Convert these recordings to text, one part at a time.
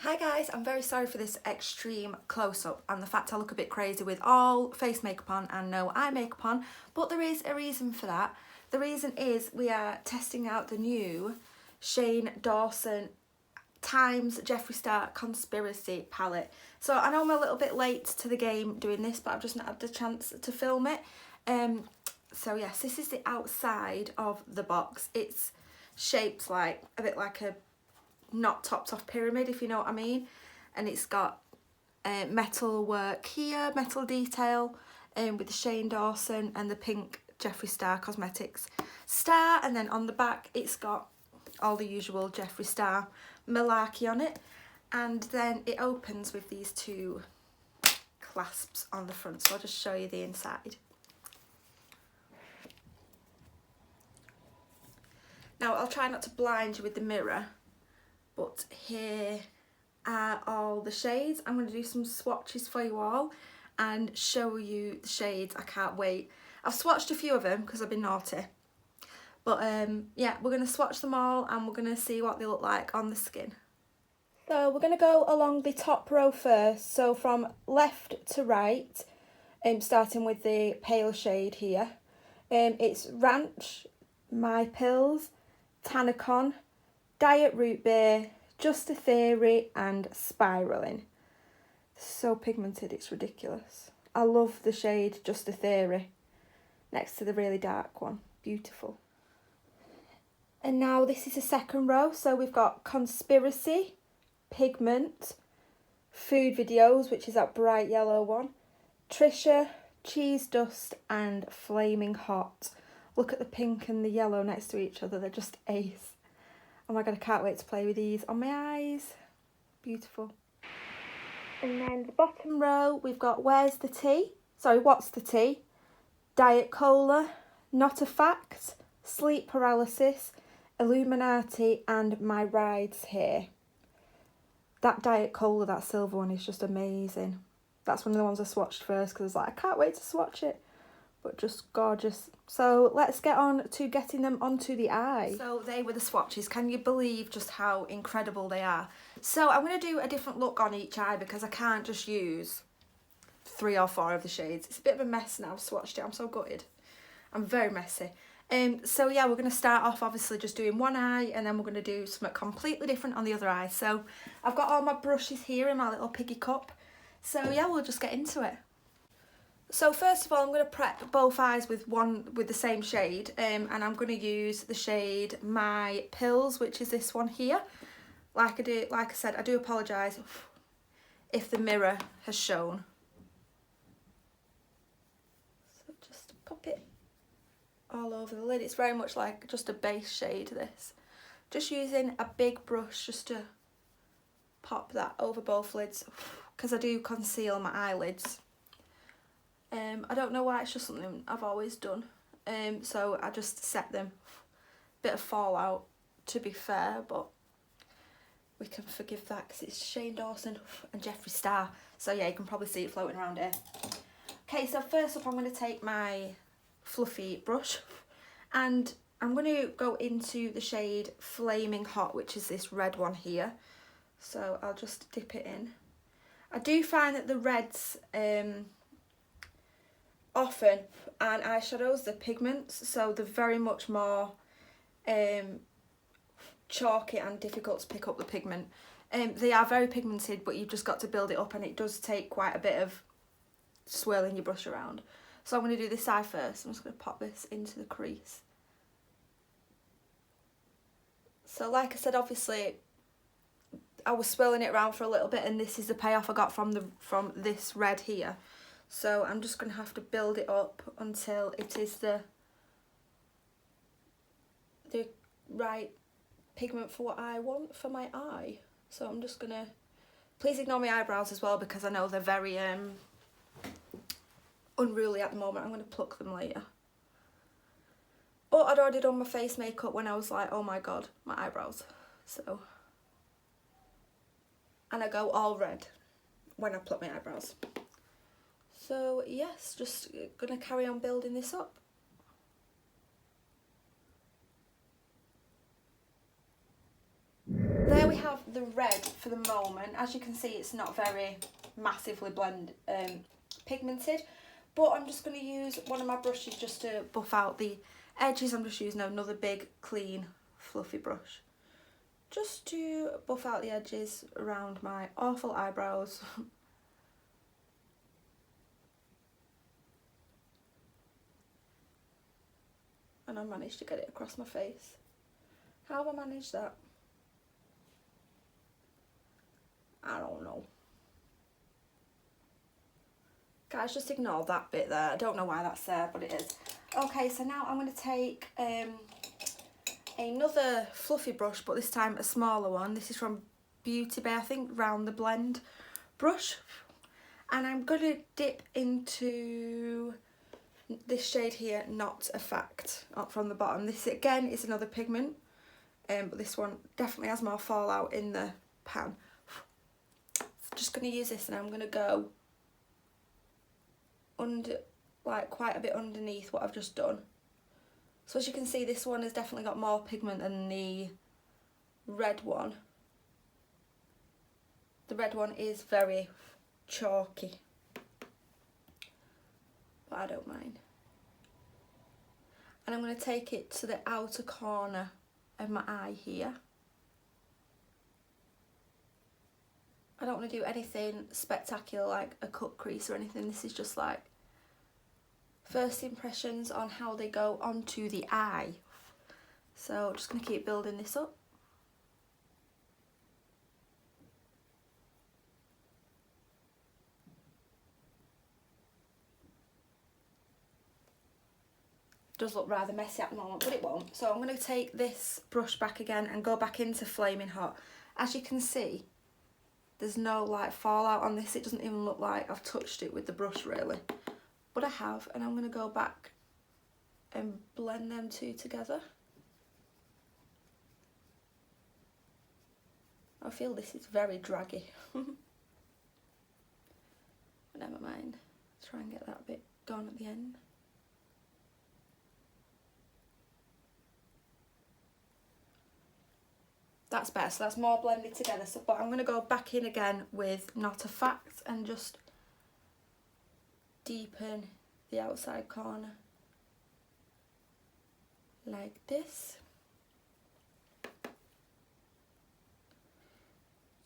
Hi guys, I'm very sorry for this extreme close-up and the fact I look a bit crazy with all face makeup on and no eye makeup on, but there is a reason for that. The reason is we are testing out the new Shane Dawson times Jeffree Star Conspiracy Palette. So I know I'm a little bit late to the game doing this, but I've just not had the chance to film it. So yes, this is the outside of the box. It's shaped like a bit like a not topped off pyramid, if you know what I mean, and it's got metal work here, metal detail, with the Shane Dawson and the pink Jeffree Star Cosmetics star, and then on the back it's got all the usual Jeffree Star malarkey on it, and then it opens with these two clasps on the front, so I'll just show you the inside. Now I'll try not to blind you with the mirror, but here are all the shades. I'm going to do some swatches for you all and show you the shades. I can't wait. I've swatched a few of them because I've been naughty. But yeah, we're going to swatch them all and we're going to see what they look like on the skin. So we're going to go along the top row first. So from left to right, starting with the pale shade here. It's Ranch, My Pills, Tanacon, Diet Root Beer, Just a Theory and Spiraling. So pigmented, it's ridiculous. I love the shade Just a Theory next to the really dark one. Beautiful. And now this is the second row. So we've got Conspiracy, Pigment, Food Videos, which is that bright yellow one, Trisha, Cheese Dust and Flaming Hot. Look at the pink and the yellow next to each other. They're just ace. Oh my god, I can't wait to play with these on my eyes. Beautiful. And then the bottom row, we've got Where's the Tea? Sorry, What's the Tea? Diet Cola, Not a Fact, Sleep Paralysis, Illuminati and My Rides Here. That Diet Cola, that silver one, is just amazing. That's one of the ones I swatched first because I was like, I can't wait to swatch it. But just gorgeous. So let's get on to getting them onto the eye. So they were the swatches. Can you believe just how incredible they are? So I'm going to do a different look on each eye because I can't just use 3 or 4 of the shades. It's a bit of a mess now. I've swatched it. I'm so gutted. I'm very messy. So yeah, we're going to start off obviously just doing one eye and then we're going to do something completely different on the other eye. So I've got all my brushes here in my little piggy cup. So yeah, we'll just get into it. So first of all, I'm going to prep both eyes with the same shade, and I'm going to use the shade My Pills, which is this one here. Like I said, I do apologise if the mirror has shown. So just pop it all over the lid. It's very much like just a base shade, this. Just using a big brush just to pop that over both lids, because I do conceal my eyelids. I don't know why, it's just something I've always done. So I just set them. Bit of fallout, to be fair, but we can forgive that because it's Shane Dawson and Jeffree Star. So yeah, you can probably see it floating around here. Okay, so first up I'm going to take my fluffy brush and I'm going to go into the shade Flaming Hot, which is this red one here. So I'll just dip it in. I do find that the reds often and eyeshadows, the pigments, so they're very much more chalky and difficult to pick up the pigment. They are very pigmented, but you've just got to build it up and it does take quite a bit of swirling your brush around. So I'm going to do this eye first. I'm just going to pop this into the crease. So like I said, obviously I was swirling it around for a little bit and this is the payoff I got from this red here. So I'm just going to have to build it up until it is the right pigment for what I want for my eye. So I'm just going to, please ignore my eyebrows as well because I know they're very unruly at the moment. I'm going to pluck them later. But I'd already done my face makeup when I was like, oh my god, my eyebrows. So, and I go all red when I pluck my eyebrows. So yes, just gonna carry on building this up. There we have the red for the moment. As you can see, it's not very massively pigmented, but I'm just going to use one of my brushes just to buff out the edges. I'm just using another big, clean, fluffy brush just to buff out the edges around my awful eyebrows. And I managed to get it across my face. How have I managed that? I don't know. Guys, just ignore that bit there. I don't know why that's there, but it is. Okay, so now I'm going to take another fluffy brush, but this time a smaller one. This is from Beauty Bay, I think, Round the Blend brush. And I'm going to dip into this shade here, Not a Fact, up from the bottom. This again is another pigment, but this one definitely has more fallout in the pan. Just going to use this, and I'm going to go under, like quite a bit underneath what I've just done. So as you can see, this one has definitely got more pigment than the red one. The red one is very chalky, but I don't mind. And I'm going to take it to the outer corner of my eye here. I don't want to do anything spectacular like a cut crease or anything. This is just like first impressions on how they go onto the eye. So I'm just going to keep building this up. Does look rather messy at the moment, but it won't. So I'm going to take this brush back again and go back into Flaming Hot. As you can see, there's no like fallout on this. It doesn't even look like I've touched it with the brush really, but I have. And I'm going to go back and blend them two together. I feel this is very draggy. But never mind. Try and get that bit gone at the end. That's better, so that's more blended together. So, but I'm going to go back in again with Not a Fact and just deepen the outside corner like this.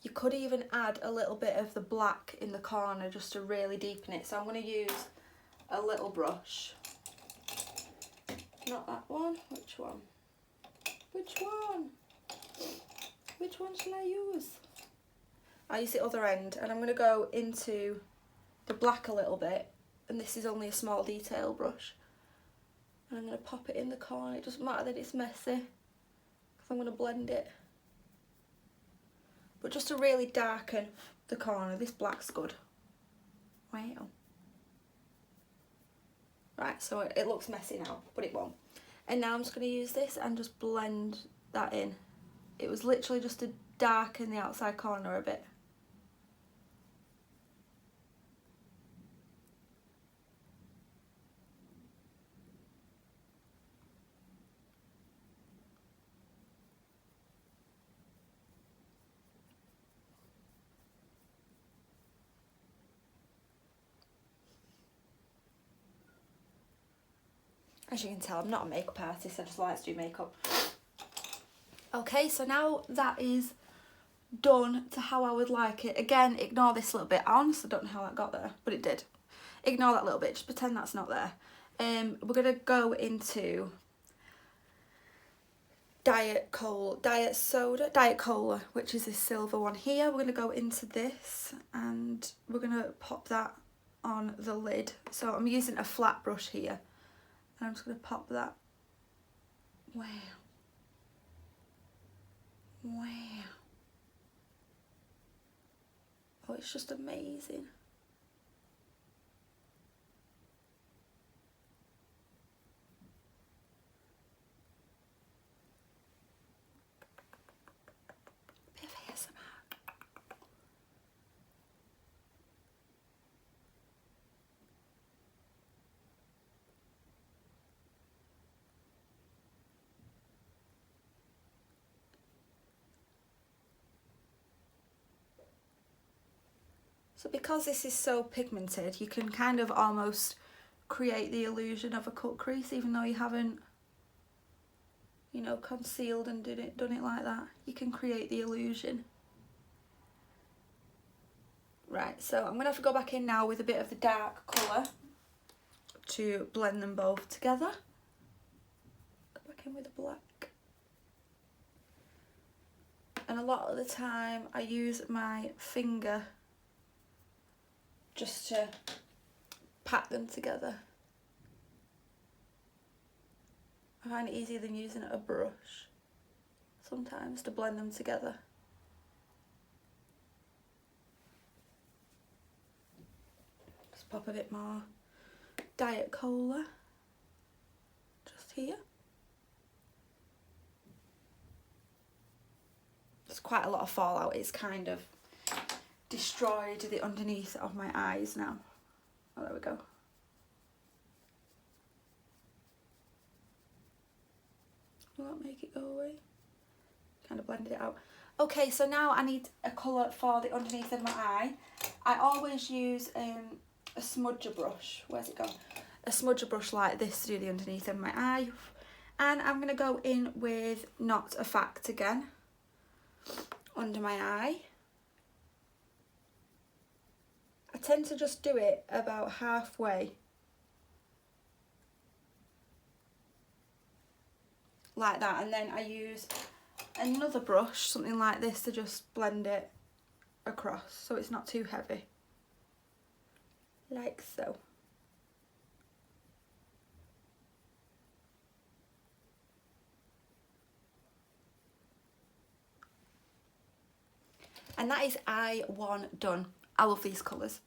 You could even add a little bit of the black in the corner just to really deepen it. So I'm going to use a little brush. Not that one. Which one? Which one? Which one shall I use? I use the other end, and I'm going to go into the black a little bit, and this is only a small detail brush. And I'm going to pop it in the corner. It doesn't matter that it's messy, because I'm going to blend it. But just to really darken the corner, this black's good. Wow. Right, so it looks messy now, but it won't. And now I'm just going to use this and just blend that in. It was literally just to darken the outside corner a bit. As you can tell, I'm not a makeup artist, I just like to do makeup. Okay, so now that is done to how I would like it. Again, ignore this little bit. I honestly don't know how that got there, but it did. Ignore that little bit, just pretend that's not there. We're going to go into Diet Cola, which is this silver one here. We're going to go into this and we're going to pop that on the lid. So I'm using a flat brush here. And I'm just going to pop that. Wow. Wow. Oh, it's just amazing. Bit of ASMR. So because this is so pigmented, you can kind of almost create the illusion of a cut crease even though you haven't, you know, concealed and done it like that. You can create the illusion. Right, so I'm going to have to go back in now with a bit of the dark colour to blend them both together. Go back in with the black. And a lot of the time I use my finger just to pat them together. I find it easier than using a brush sometimes to blend them together. Just pop a bit more Diet Cola just here. There's quite a lot of fallout. It's kind of destroyed the underneath of my eyes now. Oh, there we go. Will that make it go away? Kind of blended it out. Okay, so now I need a colour for the underneath of my eye. I always use a smudger brush. Where's it gone? A smudger brush like this to do the underneath of my eye. And I'm going to go in with Not a Fact again under my eye. I tend to just do it about halfway. Like that, and then I use another brush, something like this, to just blend it across so it's not too heavy. Like so. And that is eye one done. I love these colours.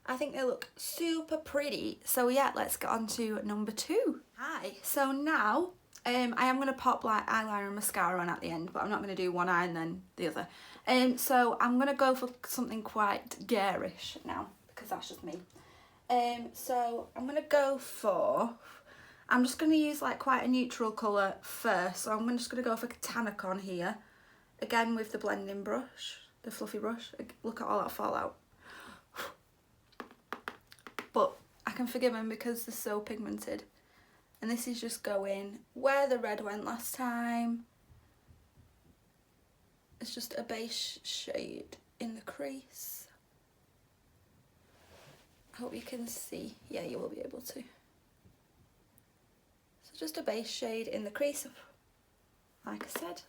I think they look super pretty. So yeah, let's get on to number 2. Hi. So now I am going to pop like eyeliner and mascara on at the end, but I'm not going to do one eye and then the other. So I'm going to go for something quite garish now because that's just me. So I'm going to go for, I'm just going to use like quite a neutral colour first. So I'm just going to go for Botanicon here. Again with the blending brush, the fluffy brush. Look at all that fallout. But I can forgive them because they're so pigmented. And this is just going where the red went last time. It's just a base shade in the crease. I hope you can see. Yeah, you will be able to. So just a base shade in the crease, like I said.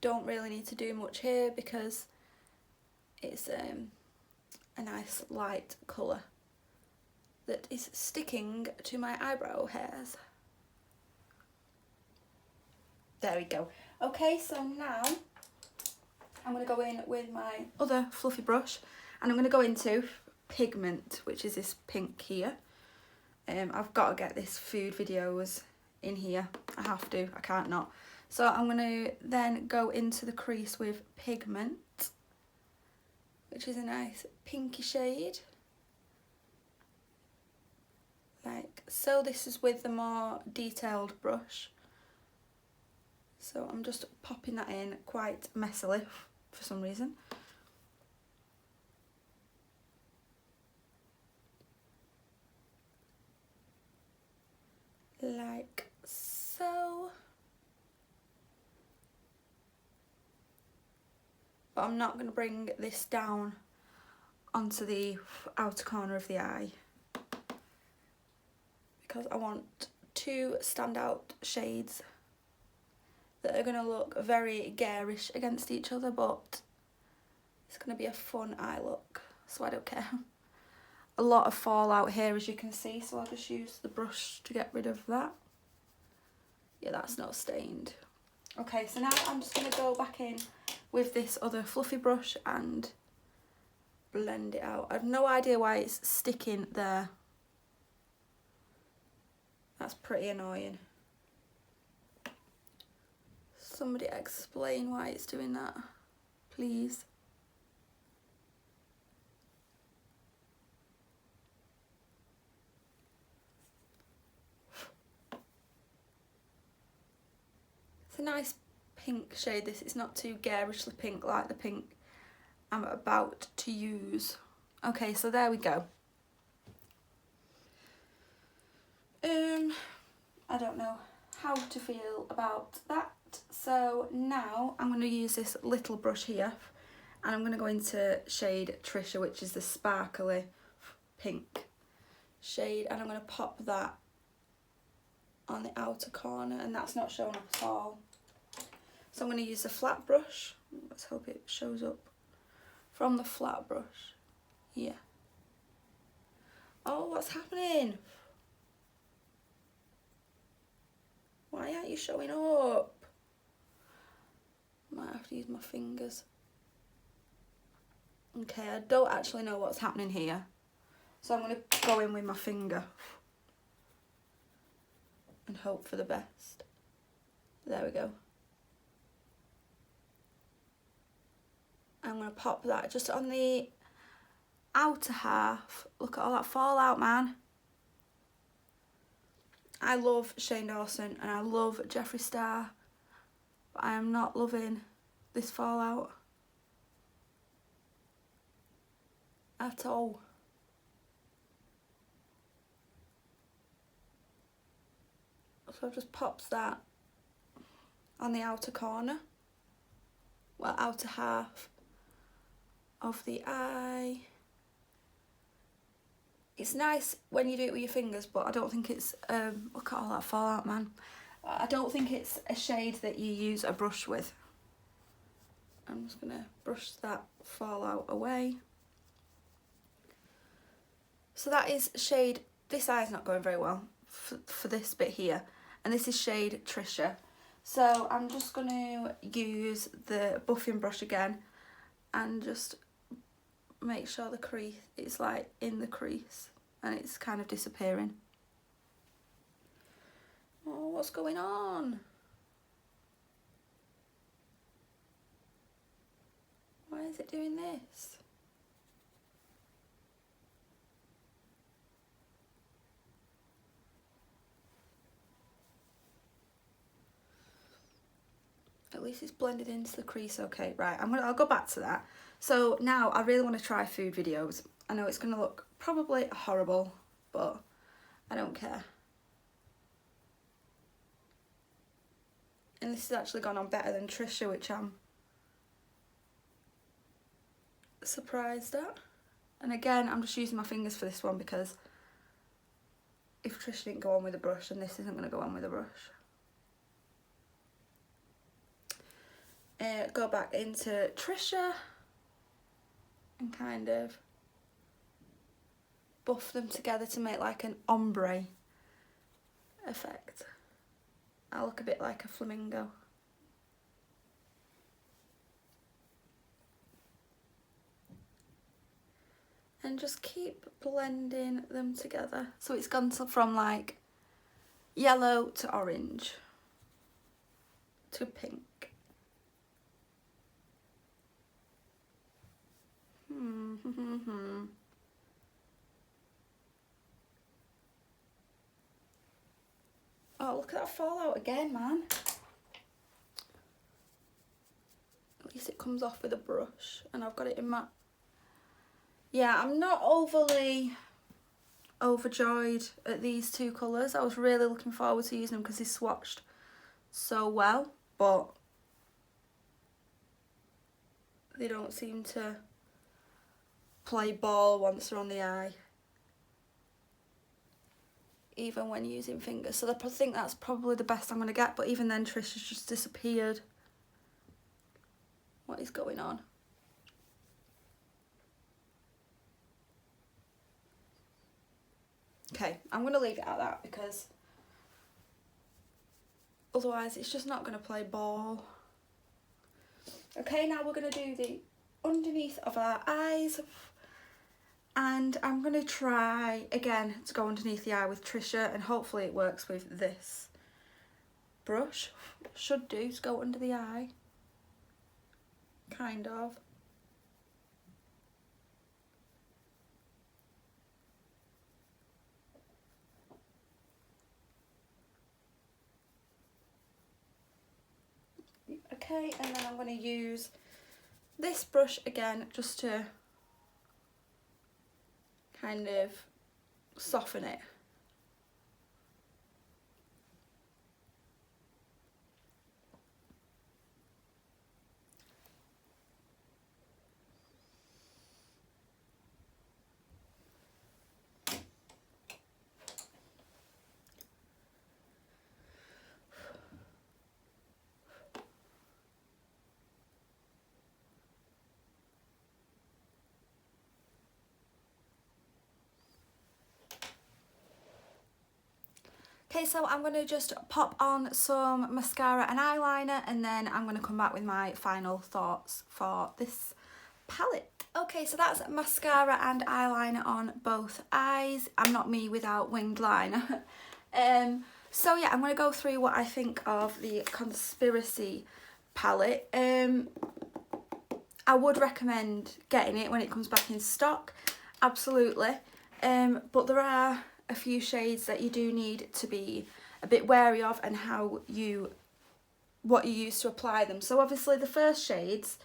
Don't really need to do much here because it's a nice light colour that is sticking to my eyebrow hairs. There we go. Okay, so now I'm going to go in with my other fluffy brush and I'm going to go into Pigment, which is this pink here. I've got to get this food videos in here. I have to, I can't not. So I'm going to then go into the crease with Pigment, which is a nice pinky shade. Like so. This is with the more detailed brush. So I'm just popping that in quite messily for some reason. Like so. But I'm not going to bring this down onto the outer corner of the eye because I want 2 standout shades that are going to look very garish against each other, but it's going to be a fun eye look, so I don't care. A lot of fallout here, as you can see, so I'll just use the brush to get rid of that. Yeah, that's not stained. Okay, so now I'm just going to go back in with this other fluffy brush and blend it out. I have no idea why it's sticking there. That's pretty annoying. Somebody explain why it's doing that, please. nice pink shade, this. It's not too garishly pink like the pink I'm about to use. Okay, so there we go. I don't know how to feel about that. So now I'm going to use this little brush here and I'm going to go into shade Trisha, which is the sparkly pink shade, and I'm going to pop that on the outer corner, and that's not showing up at all. So I'm going to use a flat brush. Let's hope it shows up from the flat brush. Yeah. Oh, what's happening? Why aren't you showing up? Might have to use my fingers. Okay, I don't actually know what's happening here, so I'm going to go in with my finger and hope for the best. There we go. I'm going to pop that just on the outer half. Look at all that fallout, man. I love Shane Dawson and I love Jeffree Star, but I am not loving this fallout at all. So I've just popped that on the outer corner, well, outer half of the eye. It's nice when you do it with your fingers, but I don't think it's, look at all that fallout, man. I don't think it's a shade that you use a brush with. I'm just gonna brush that fallout away. So that is shade, this eye's not going very well for this bit here. And this is shade Trisha. So I'm just gonna use the buffing brush again and just make sure the crease is like in the crease and it's kind of disappearing. Oh, what's going on? Why is it doing this? At least it's blended into the crease. Okay, right, I'll go back to that. So now I really want to try food videos. I know it's going to look probably horrible, but I don't care. And this has actually gone on better than Trisha, which I'm surprised at. And again, I'm just using my fingers for this one because if Trisha didn't go on with a brush, then this isn't going to go on with a brush. Go back into Trisha and kind of buff them together to make like an ombre effect. I look a bit like a flamingo. And just keep blending them together. So it's gone from like yellow to orange to pink. Oh, look at that fallout again, man. At least it comes off with a brush and I've got it in my... Yeah, I'm not overly overjoyed at these two colours. I was really looking forward to using them because they swatched so well, but they don't seem to play ball once they're on the eye, even when using fingers. So I think that's probably the best I'm going to get, but even then Trisha's just disappeared. What is going on? Okay, I'm going to leave it at that because otherwise it's just not going to play ball. Okay, now we're going to do the underneath of our eyes. And I'm going to try again to go underneath the eye with Trisha, and hopefully it works with this brush. Should do to go under the eye. Kind of. Okay, and then I'm going to use this brush again just to kind of soften it. Okay, so I'm going to just pop on some mascara and eyeliner, and then I'm going to come back with my final thoughts for this palette. Okay, so that's mascara and eyeliner on both eyes. I'm not me without winged liner. So yeah, I'm going to go through what I think of the Conspiracy palette. I would recommend getting it when it comes back in stock, absolutely. But there are a few shades that you do need to be a bit wary of, and what you use to apply them. So obviously the first shades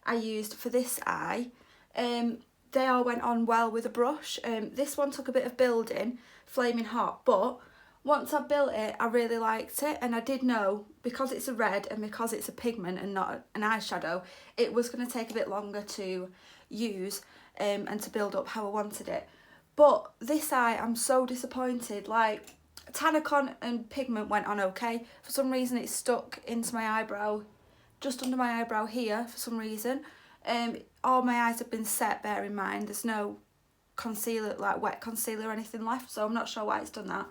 I used for this eye, they all went on well with a brush. This one took a bit of building, Flaming Hot, but once I built it, I really liked it, and I did know, because it's a red and because it's a pigment and not an eyeshadow, it was going to take a bit longer to use and to build up how I wanted it. But this eye, I'm so disappointed. Like, Tanacon and pigment went on okay. For some reason, it stuck into my eyebrow, just under my eyebrow here, for some reason. All my eyes have been set, bear in mind. There's no concealer, like wet concealer or anything left, so I'm not sure why it's done that.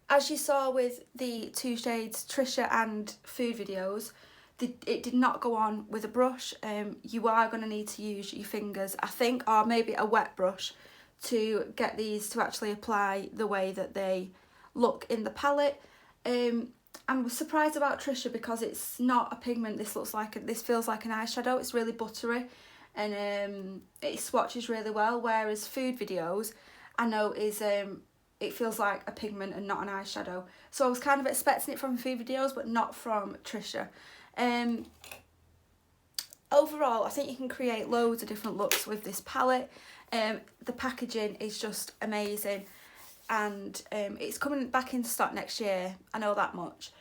As you saw with the two shades, Trisha and Food videos, it did not go on with a brush. You are going to need to use your fingers, I think, or maybe a wet brush to get these to actually apply the way that they look in the palette. I'm surprised about Trisha because it's not a pigment. This feels like an eyeshadow. It's really buttery, and it swatches really well, whereas Food videos, I know, is it feels like a pigment and not an eyeshadow. So I was kind of expecting it from Food videos, but not from Trisha. Overall, I think you can create loads of different looks with this palette. The packaging is just amazing, and it's coming back into stock next year, I know that much.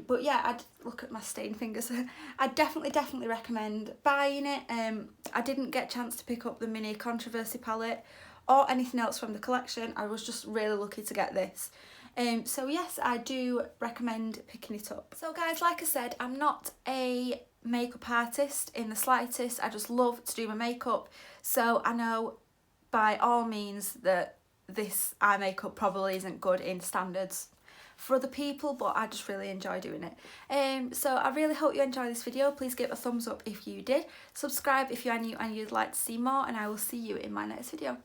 But yeah, I'd look at my stained fingers. I'd definitely recommend buying it. I didn't get a chance to pick up the mini Controversy palette or anything else from the collection. I was just really lucky to get this. So yes, I do recommend picking it up. So guys, like I said, I'm not a makeup artist in the slightest. I just love to do my makeup. So I know by all means that this eye makeup probably isn't good in standards for other people, but I just really enjoy doing it. So I really hope you enjoyed this video. Please give it a thumbs up if you did. Subscribe if you are new and you'd like to see more, and I will see you in my next video.